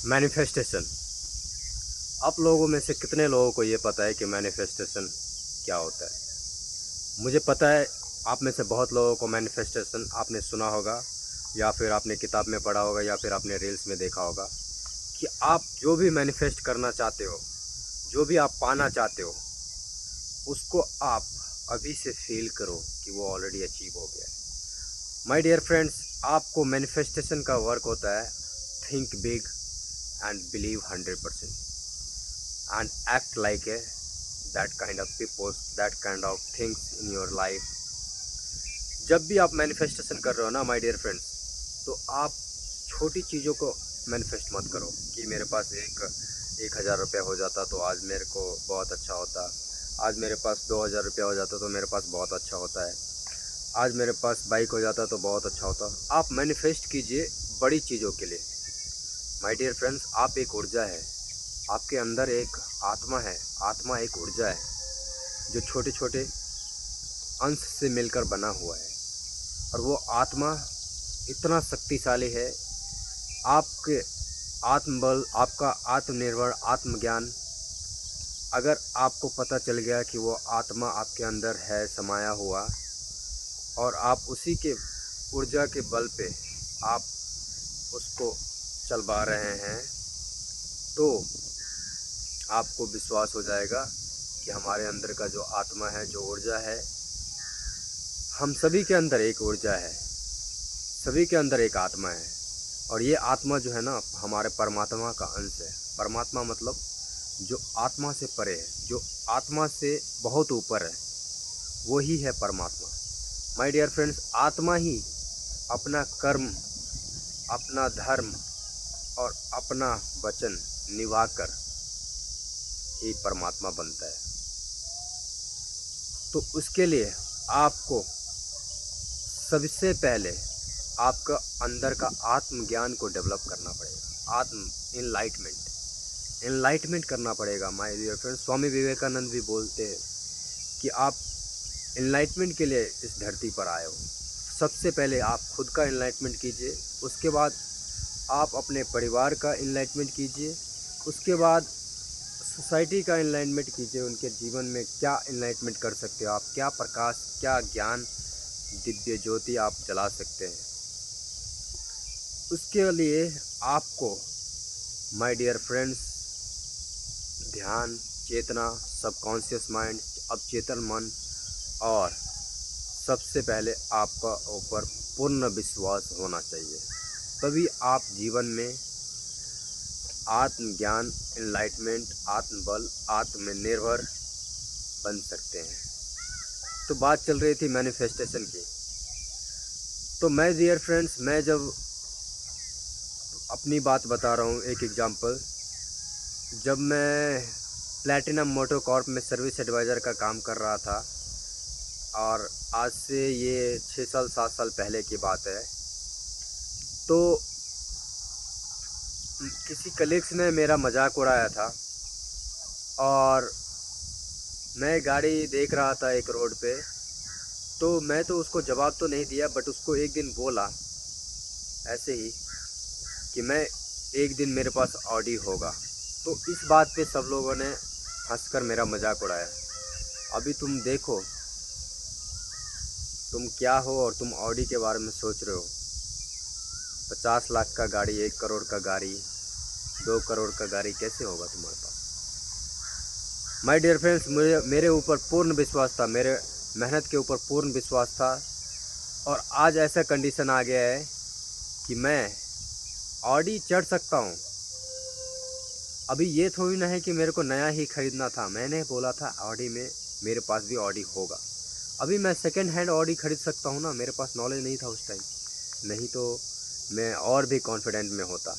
Manifestation. आप लोगों में से कितने लोगों को ये पता है कि मैनिफेस्टेशन क्या होता है? मुझे पता है आप में से बहुत लोगों को मैनिफेस्टेशन आपने सुना होगा, या फिर आपने किताब में पढ़ा होगा, या फिर आपने रील्स में देखा होगा कि आप जो भी मैनिफेस्ट करना चाहते हो, जो भी आप पाना चाहते हो, उसको आप अभी से फील करो कि वो ऑलरेडी अचीव हो गया है। माय डियर फ्रेंड्स, आपको मैनिफेस्टेशन का वर्क होता है think big and believe 100% and act like a that kind of people, that kind of things in your life. जब भी आप मैनिफेस्टेशन कर रहे हो ना माय डियर फ्रेंड्स, तो आप छोटी चीज़ों को मैनिफेस्ट मत करो कि मेरे पास 1,000 रुपया हो जाता तो आज मेरे को बहुत अच्छा होता, आज मेरे पास 2,000 रुपया हो जाता तो मेरे पास बहुत अच्छा होता है, आज मेरे पास बाइक हो जाता तो बहुत अच्छा होता। आप मैनिफेस्ट कीजिए बड़ी चीज़ों के लिए। माय डियर फ्रेंड्स, आप एक ऊर्जा है, आपके अंदर एक आत्मा है। आत्मा एक ऊर्जा है जो छोटे छोटे अंश से मिलकर बना हुआ है, और वो आत्मा इतना शक्तिशाली है। आपके आत्मबल, आपका आत्मनिर्भर आत्मज्ञान, अगर आपको पता चल गया कि वो आत्मा आपके अंदर है समाया हुआ, और आप उसी के ऊर्जा के बल पे आप उसको चलवा रहे हैं, तो आपको विश्वास हो जाएगा कि हमारे अंदर का जो आत्मा है, जो ऊर्जा है, हम सभी के अंदर एक ऊर्जा है, सभी के अंदर एक आत्मा है। और ये आत्मा जो है ना, हमारे परमात्मा का अंश है। परमात्मा मतलब जो आत्मा से परे है, जो आत्मा से बहुत ऊपर है, वो ही है परमात्मा। माय डियर फ्रेंड्स, आत्मा ही अपना कर्म, अपना धर्म और अपना वचन निभाकर ही परमात्मा बनता है। तो उसके लिए आपको सबसे पहले आपका अंदर का आत्मज्ञान को डेवलप करना पड़ेगा। आत्म इनलाइटमेंट करना पड़ेगा my dear friends. Swami Vivekananda भी बोलते हैं कि आप इनलाइटमेंट के लिए इस धरती पर आए हो। सबसे पहले आप खुद का इनलाइटमेंट कीजिए, उसके बाद आप अपने परिवार का इनलाइटमेंट कीजिए, उसके बाद सोसाइटी का इनलाइटमेंट कीजिए। उनके जीवन में क्या इनलाइटमेंट कर सकते हो आप, क्या प्रकाश, क्या ज्ञान, दिव्य ज्योति आप जला सकते हैं। उसके लिए आपको माय डियर फ्रेंड्स ध्यान, चेतना, सबकॉन्शियस माइंड, अवचेतन मन, और सबसे पहले आपका ऊपर पूर्ण विश्वास होना चाहिए। तभी आप जीवन में आत्मज्ञान, इनलाइटमेंट, आत्मबल, आत्मनिर्भर बन सकते हैं। तो बात चल रही थी मैनिफेस्टेशन की। तो मैं डियर फ्रेंड्स, मैं जब अपनी बात बता रहा हूँ, एक एग्जांपल, जब मैं प्लैटिनम मोटो कॉर्प में सर्विस एडवाइज़र का काम कर रहा था, और आज से ये 6 साल 7 साल पहले की बात है, तो किसी कलीग्स ने मेरा मजाक उड़ाया था, और मैं गाड़ी देख रहा था एक रोड पे। तो मैं तो उसको जवाब तो नहीं दिया, बट उसको एक दिन बोला ऐसे ही कि मैं एक दिन मेरे पास ऑडी होगा। तो इस बात पे सब लोगों ने हंसकर मेरा मजाक उड़ाया। अभी तुम देखो तुम क्या हो, और तुम ऑडी के बारे में सोच रहे हो। 50 लाख का गाड़ी, 1 करोड़ का गाड़ी, 2 करोड़ का गाड़ी कैसे होगा तुम्हारे पास? माय डियर फ्रेंड्स, मेरे ऊपर पूर्ण विश्वास था, मेरे मेहनत के ऊपर पूर्ण विश्वास था, और आज ऐसा कंडीशन आ गया है कि मैं ऑडी चढ़ सकता हूँ। अभी ये थोड़ी ना है कि मेरे को नया ही खरीदना था। मैंने बोला था ऑडी में मेरे पास भी ऑडी होगा। अभी मैं सेकंड हैंड ऑडी खरीद सकता हूँ ना, मेरे पास नॉलेज नहीं था उस टाइम, नहीं तो मैं और भी कॉन्फिडेंट में होता।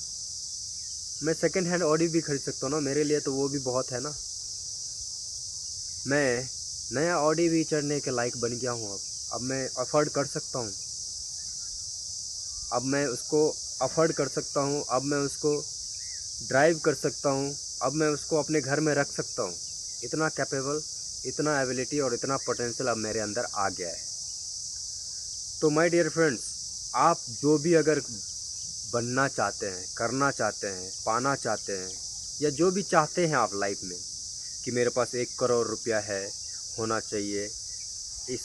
मैं सेकंड हैंड ऑडी भी खरीद सकता हूँ ना, मेरे लिए तो वो भी बहुत है ना। मैं नया ऑडी भी चढ़ने के लायक बन गया हूँ। अब मैं अफोर्ड कर सकता हूँ, अब मैं उसको अफोर्ड कर सकता हूँ, अब मैं उसको ड्राइव कर सकता हूँ, अब मैं उसको अपने घर में रख सकता हूँ। इतना कैपेबल, इतना एबिलिटी और इतना पोटेंशियल अब मेरे अंदर आ गया है। तो माय डियर फ्रेंड्स, आप जो भी अगर बनना चाहते हैं, करना चाहते हैं, पाना चाहते हैं, या जो भी चाहते हैं आप लाइफ में, कि मेरे पास 1 करोड़ रुपया है, होना चाहिए इस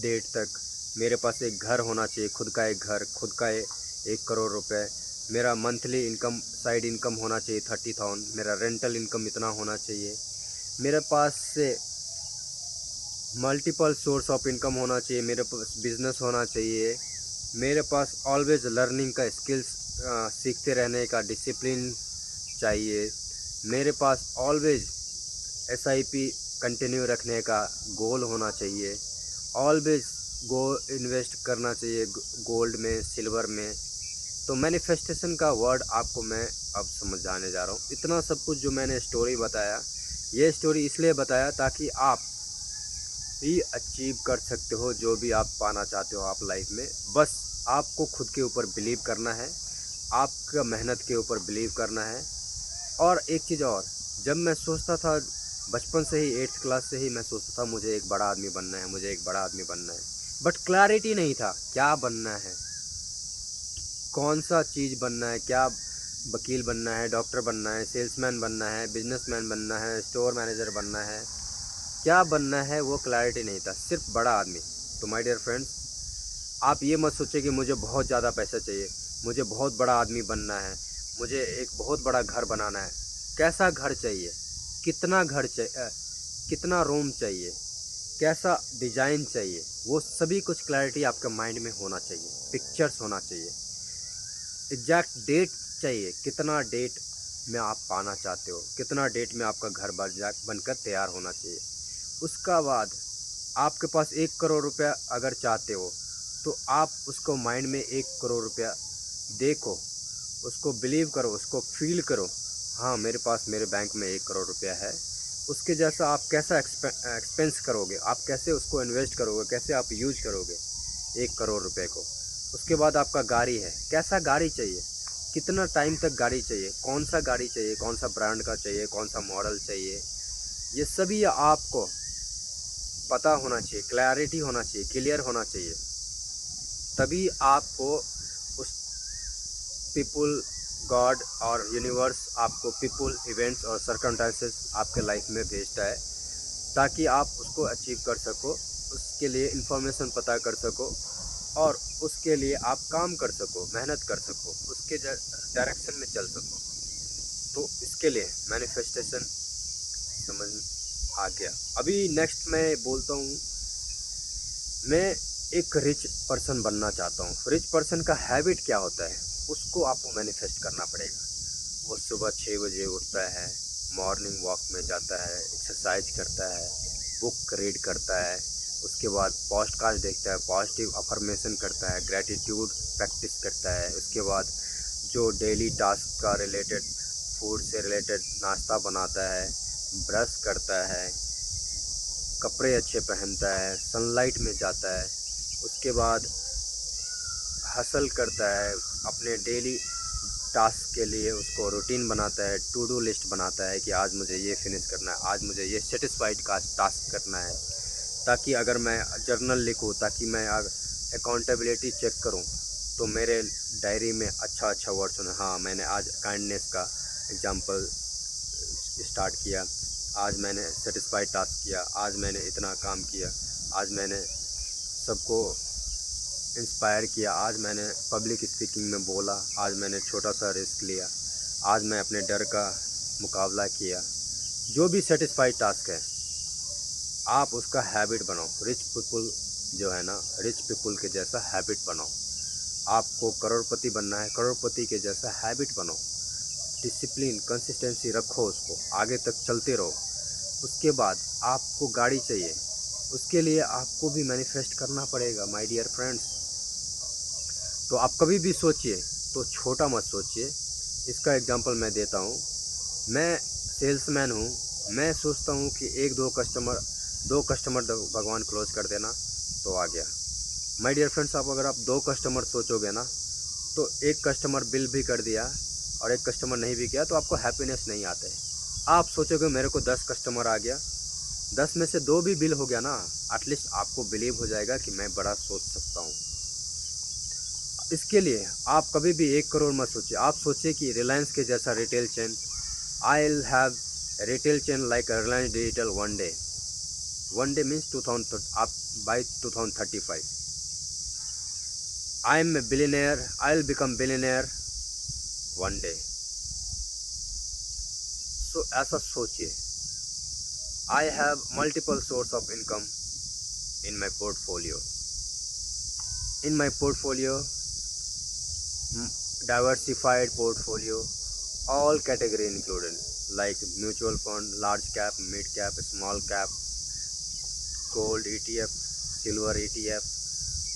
डेट तक, मेरे पास एक घर होना चाहिए, खुद का एक घर, खुद का 1 करोड़ रुपये, मेरा मंथली इनकम, साइड इनकम होना चाहिए 30,000, मेरा रेंटल इनकम इतना होना चाहिए, मेरे पास से मल्टीपल सोर्स ऑफ इनकम होना चाहिए, मेरे पास बिजनेस होना चाहिए, मेरे पास ऑलवेज लर्निंग का स्किल्स, सीखते रहने का डिसिप्लिन चाहिए, मेरे पास ऑलवेज एसआईपी कंटिन्यू रखने का गोल होना चाहिए, ऑलवेज गो इन्वेस्ट करना चाहिए गोल्ड में, सिल्वर में। तो मैनिफेस्टेशन का वर्ड आपको मैं अब समझाने जा रहा हूँ। इतना सब कुछ जो मैंने स्टोरी बताया, ये स्टोरी इसलिए बताया ताकि आप भी अचीव कर सकते हो जो भी आप पाना चाहते हो आप लाइफ में। बस आपको खुद के ऊपर बिलीव करना है, आपका मेहनत के ऊपर बिलीव करना है। और एक चीज़ और, जब मैं सोचता था बचपन से ही, 8th क्लास से ही मैं सोचता था मुझे एक बड़ा आदमी बनना है, मुझे एक बड़ा आदमी बनना है, बट क्लैरिटी नहीं था क्या बनना है, कौन सा चीज़ बनना है, क्या वकील बनना है, डॉक्टर बनना है, सेल्समैन बनना है, बिजनेसमैन बनना है, स्टोर मैनेजर बनना है, क्या बनना है वो क्लैरिटी नहीं था, सिर्फ बड़ा आदमी। तो माय डियर फ्रेंड्स, आप ये मत सोचिए कि मुझे बहुत ज़्यादा पैसा चाहिए, मुझे बहुत बड़ा आदमी बनना है, मुझे एक बहुत बड़ा घर बनाना है। कैसा घर चाहिए, कितना घर चाहिए, कितना रूम चाहिए, कैसा डिज़ाइन चाहिए, वो सभी कुछ क्लैरिटी आपके माइंड में होना चाहिए, पिक्चर्स होना चाहिए, एग्जैक्ट डेट चाहिए, कितना डेट में आप पाना चाहते हो, कितना डेट में आपका घर बनकर तैयार होना चाहिए। उसका बाद आपके पास 1 करोड़ रुपया अगर चाहते हो तो आप उसको माइंड में 1 करोड़ रुपया देखो, उसको बिलीव करो, उसको फील करो, हाँ मेरे पास, मेरे बैंक में 1 करोड़ रुपया है। उसके जैसा आप कैसा एक्सपेंस करोगे, आप कैसे उसको इन्वेस्ट करोगे, कैसे आप यूज करोगे 1 करोड़ रुपये को। उसके बाद आपका गाड़ी है, कैसा गाड़ी चाहिए, कितना टाइम तक गाड़ी चाहिए, कौन सा गाड़ी चाहिए, कौन सा ब्रांड का चाहिए, कौन सा मॉडल चाहिए, ये सभी आपको पता होना चाहिए, क्लैरिटी होना चाहिए, क्लियर होना चाहिए। तभी आपको उस पीपुल, गॉड और यूनिवर्स आपको पीपुल, इवेंट्स और सर्कमस्टेंसेस आपके लाइफ में भेजता है ताकि आप उसको अचीव कर सको, उसके लिए इंफॉर्मेशन पता कर सको और उसके लिए आप काम कर सको, मेहनत कर सको, उसके डायरेक्शन में चल सको। तो इसके लिए मैनिफेस्टेशन समझ आ गया। अभी नेक्स्ट मैं बोलता हूँ, मैं एक रिच पर्सन बनना चाहता हूँ। रिच पर्सन का हैबिट क्या होता है, उसको आपको मैनिफेस्ट करना पड़ेगा। वो सुबह 6 बजे उठता है, मॉर्निंग वॉक में जाता है, एक्सरसाइज करता है, बुक रीड करता है, उसके बाद पॉडकास्ट देखता है, पॉजिटिव अफर्मेशन करता है, ग्रेटिट्यूड प्रैक्टिस करता है, उसके बाद जो डेली टास्क का रिलेटेड, फूड से रिलेटेड नाश्ता बनाता है, ब्रश करता है, कपड़े अच्छे पहनता है, सनलाइट में जाता है, उसके बाद हसल करता है, अपने डेली टास्क के लिए उसको रूटीन बनाता है, टू डू लिस्ट बनाता है कि आज मुझे ये फिनिश करना है, आज मुझे ये सेटिस्फाइड का टास्क करना है, ताकि अगर मैं जर्नल लिखूँ, ताकि मैं अकाउंटेबिलिटी चेक करूँ तो मेरे डायरी में अच्छा अच्छा वर्ड्स होना, हाँ मैंने आज काइंडनेस का एग्जाम्पल स्टार्ट किया, आज मैंने सेटिस्फाइड टास्क किया, आज मैंने इतना काम किया, आज मैंने सबको इंस्पायर किया, आज मैंने पब्लिक स्पीकिंग में बोला, आज मैंने छोटा सा रिस्क लिया, आज मैं अपने डर का मुकाबला किया। जो भी सेटिस्फाइड टास्क है आप उसका हैबिट बनाओ। रिच पीपल जो है ना, रिच पीपल के जैसा हैबिट बनाओ। आपको करोड़पति बनना है, करोड़पति के जैसा हैबिट बनाओ। डिसिप्लिन, कंसिस्टेंसी रखो, उसको आगे तक चलते रहो। उसके बाद आपको गाड़ी चाहिए, उसके लिए आपको भी मैनिफेस्ट करना पड़ेगा माय डियर फ्रेंड्स। तो आप कभी भी सोचिए तो छोटा मत सोचिए। इसका एग्जांपल मैं देता हूँ। मैं सेल्समैन हूँ, मैं सोचता हूँ कि एक दो कस्टमर भगवान क्लोज कर देना तो आ गया। माय डियर फ्रेंड्स, अगर आप 2 कस्टमर सोचोगे ना, तो एक कस्टमर बिल भी कर दिया और एक कस्टमर नहीं भी किया तो आपको हैप्पीनेस नहीं आता है। आप सोचोगे मेरे को 10 कस्टमर आ गया, 10 में से 2 भी बिल हो गया ना, एटलीस्ट आपको बिलीव हो जाएगा कि मैं बड़ा सोच सकता हूँ। इसके लिए आप कभी भी 1 करोड़ मत सोचिए। आप सोचिए कि रिलायंस के जैसा retail chain, I will have retail chain like Reliance Digital one day means 2000 आप buy 2035 I am a billionaire, I will become billionaire one day. So ऐसा सोचिए। I have multiple source of income in my portfolio. In my portfolio diversified portfolio, all category included like mutual fund, large cap, mid cap, small cap, gold ETF, silver ETF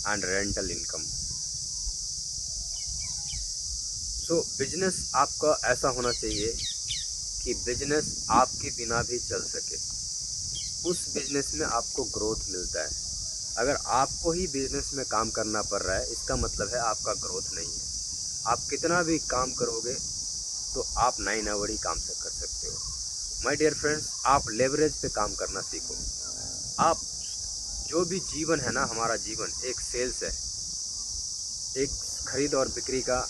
and rental income. So business आपका ऐसा होना चाहिए कि business आपके बिना भी चल सके, उस बिजनेस में आपको ग्रोथ मिलता है। अगर आपको ही बिजनेस में काम करना पड़ रहा है, इसका मतलब है आपका ग्रोथ नहीं है। आप कितना भी काम करोगे तो आप 9 आवर ही काम से कर सकते हो। माय डियर फ्रेंड्स, आप लेवरेज पे काम करना सीखो। आप जो भी जीवन है ना, हमारा जीवन एक सेल्स है, एक खरीद और बिक्री का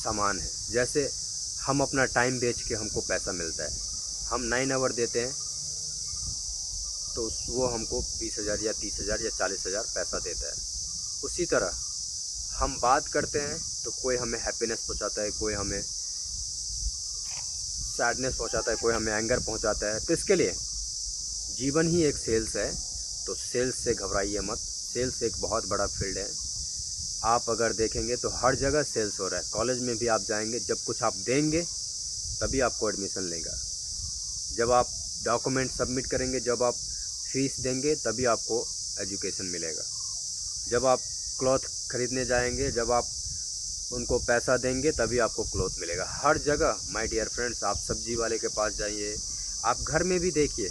सामान है। जैसे हम अपना टाइम बेच के हमको पैसा मिलता है, हम 9 आवर देते हैं तो वो हमको 20,000 या 30,000 या 40,000 पैसा देता है। उसी तरह हम बात करते हैं तो कोई हमें हैप्पीनेस पहुंचाता है, कोई हमें सैडनेस पहुंचाता है, कोई हमें एंगर पहुंचाता है। तो इसके लिए जीवन ही एक सेल्स है, तो सेल्स से घबराइए मत। सेल्स एक बहुत बड़ा फील्ड है। आप अगर देखेंगे तो हर जगह सेल्स हो रहा है। कॉलेज में भी आप जाएंगे, जब कुछ आप देंगे तभी आपको एडमिशन लेगा। जब आप डॉक्यूमेंट सबमिट करेंगे, जब आप फीस देंगे तभी आपको एजुकेशन मिलेगा। जब आप क्लॉथ खरीदने जाएंगे, जब आप उनको पैसा देंगे तभी आपको क्लॉथ मिलेगा। हर जगह माय डियर फ्रेंड्स, आप सब्जी वाले के पास जाइए, आप घर में भी देखिए,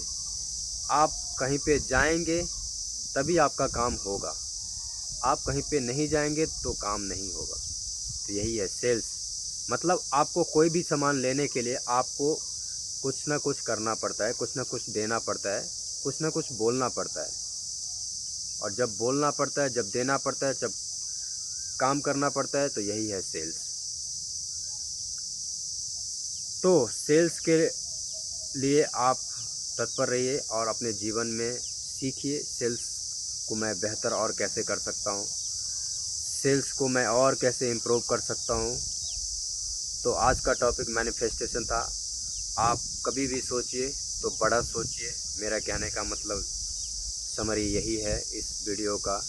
आप कहीं पे जाएंगे तभी आपका काम होगा, आप कहीं पे नहीं जाएंगे तो काम नहीं होगा। तो यही है सेल्स। मतलब आपको कोई भी सामान लेने के लिए आपको कुछ ना कुछ करना पड़ता है, कुछ ना कुछ देना पड़ता है, कुछ ना कुछ बोलना पड़ता है। और जब बोलना पड़ता है, जब देना पड़ता है, जब काम करना पड़ता है, तो यही है सेल्स। तो सेल्स के लिए आप तत्पर रहिए और अपने जीवन में सीखिए सेल्स को मैं बेहतर और कैसे कर सकता हूँ, सेल्स को मैं और कैसे इम्प्रूव कर सकता हूँ। तो आज का टॉपिक मैनिफेस्टेशन था। आप कभी भी सोचिए तो बड़ा सोचिए। मेरा कहने का मतलब समरी यही है इस वीडियो का।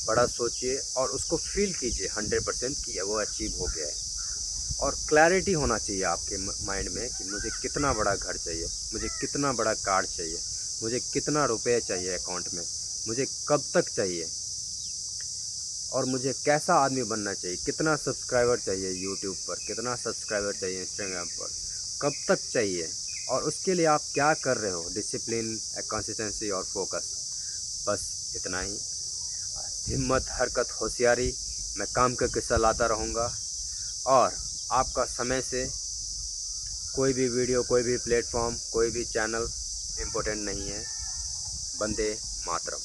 बड़ा सोचिए और उसको फील कीजिए 100% कि वो अचीव हो गया है। और क्लैरिटी होना चाहिए आपके माइंड में कि मुझे कितना बड़ा घर चाहिए, मुझे कितना बड़ा कार चाहिए, मुझे कितना रुपये चाहिए अकाउंट में, मुझे कब तक चाहिए, और मुझे कैसा आदमी बनना चाहिए, कितना सब्सक्राइबर चाहिए यूट्यूब पर, कितना सब्सक्राइबर चाहिए इंस्टाग्राम पर, कब तक चाहिए, और उसके लिए आप क्या कर रहे हो, डिसिप्लिन, कंसिस्टेंसी और फोकस। बस इतना ही। हिम्मत, हरकत, होशियारी, मैं काम का किस्सा लाता रहूँगा। और आपका समय से कोई भी वीडियो, कोई भी प्लेटफॉर्म, कोई भी चैनल इम्पोर्टेंट नहीं है। वंदे मातरम।